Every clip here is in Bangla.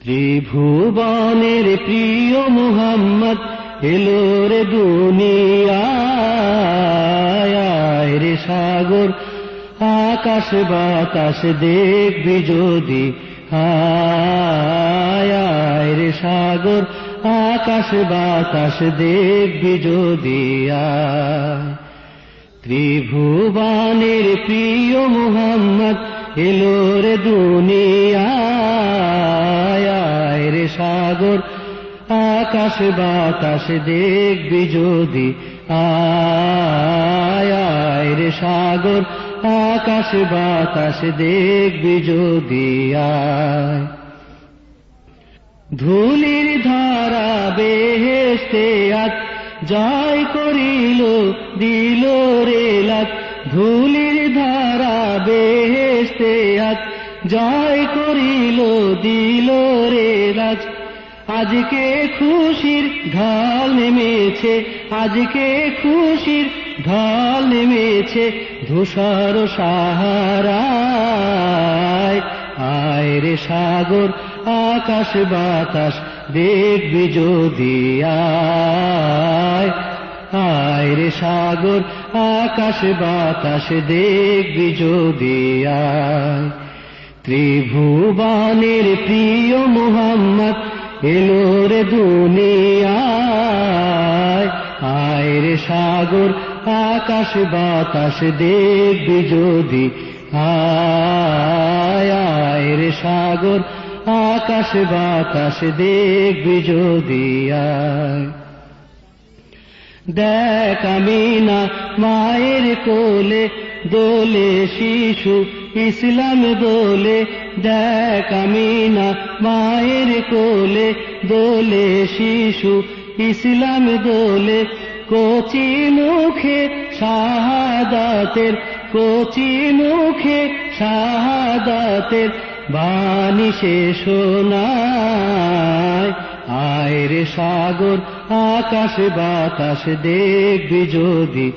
ত্রিভুবনের প্রিয় মুহাম্মদ এলো রে দুনিয়ায়, রে সাগর আকাশ বাতাস দেখবি যদি, আয় রে সাগর আকাশ বাতাস দেখবি যদি আয়। ত্রিভুবনের প্রিয় মুহাম্মদ এলো রে দুনিয়ায়, রে সাগর আকাশ বাতাস দেখবি যদি, আয় রে সাগর আকাশ বাতাস দেখবি যদি আয়। ধুলির ধারা বেহেশতে আজ জয় করিল দিল রে লাত, ধুলির ধারা বেহেশতে আজ জয় করিল দিল রে লাত। আজকে খুশির ঢল নেমেছে, আজকে খুশির ঢল নেমেছে ধূসর সাহারায়, আয় রে সাগর আকাশ বাতাস দেখবি যদি আয়, আয় রে সাগর আকাশ বাতাস দেখবি যদি আয়। ত্রিভুবনের প্রিয় মুহাম্মদ এলো রে দুনিয়ায়, আয় রে সাগর আকাশ বাতাস দেখবি যদি, আয় রে সাগর আকাশ বাতাস দেখবি যদি আয়। দেখ আমিনা মায়ের কোলে দোলে শিশু ইসলাম দোলে, দেখ আমিনা মায়ের কোলে দোলে শিশু ইসলাম দোলে। কচি মুখে শাহাদাতের, কচি মুখে শাহাদাতের বাণী সে শোনায়, আয় রে সাগর আকাশ বাতাস দেখবি যদি,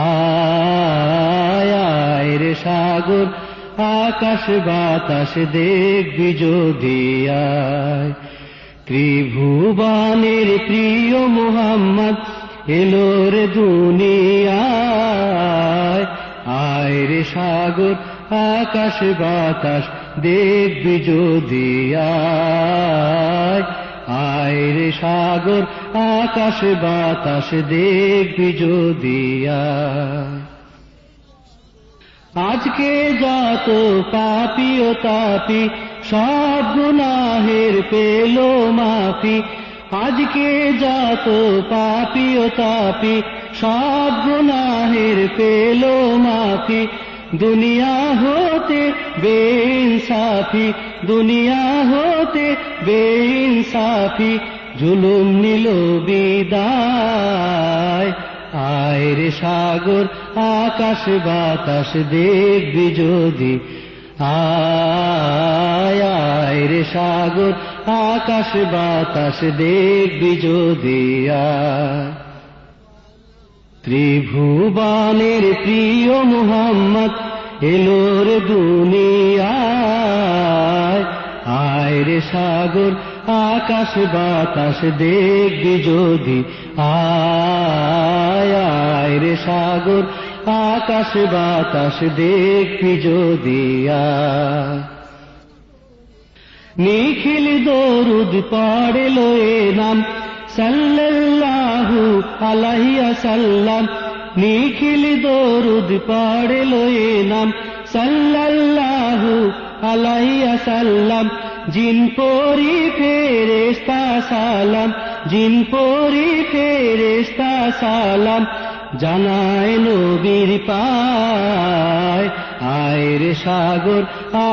আয় রে সাগর আকাশ বাতাস দেখবি যদি আয়। ত্রিভুবনের প্রিয় মুহাম্মদ এলো রে দুনিয়ায়, আয় রে সাগর আকাশ বাতাস দেখবি যদি আয়, আয় রে সাগর আকাশ বাতাস দেখবি যদি আয়। আজকে যত পাপী ও তাপী সব গুনাহের পেল মাফি, আজকে যত পাপী ও তাপী সব গুনাহের পেল মাফি। দুনিয়া হতে বেইনসাফি, দুনিয়া হতে বেইনসাফি জুলুম নিল বিদায়, আয় রে সাগর আকাশ বাতাস দেখবি যদি, আয় রে সাগর আকাশ বাতাস দেখবি যদি আয়। ত্রিভুবনের প্রিয় মুহাম্মদ এলো রে দুনিয়ায়, আয় রে সাগর আকাশ বাতাস দেখবি যদি, আয় রে সাগর আকাশ বাতাস দেখবি যদি আয়। নিখিল দরুদ পড়ল এ নাম সাল্লাল্লাহু আলাইহি ওয়াসাল্লাম, নিখিল দরুদ পড়ল এ নাম সাল্লাল্লাহু আলাইহি ওয়াসাল্লাম। জিন পরি ফেরেশতা সালাম, জিন পরি ফেরেশতা সালাম জানায় নবীর পায়, আয় রে সাগর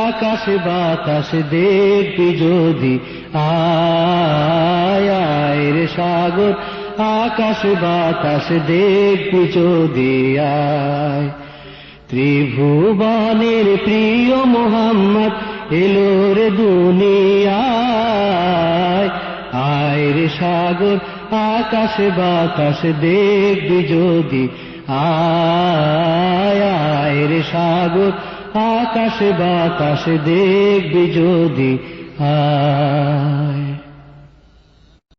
আকাশ বাতাস দেখবি যদি, আয় রে সাগর আকাশ বাতাস দেখবি যদি আয়। ত্রিভুবনের প্রিয় মুহাম্মদ এলো রে দুনিয়ায়, আয় রে সাগর আকাশ বাতাস দেখবি যদি, আয় রে সাগর আকাশ বাতাস দেখবি যদি আ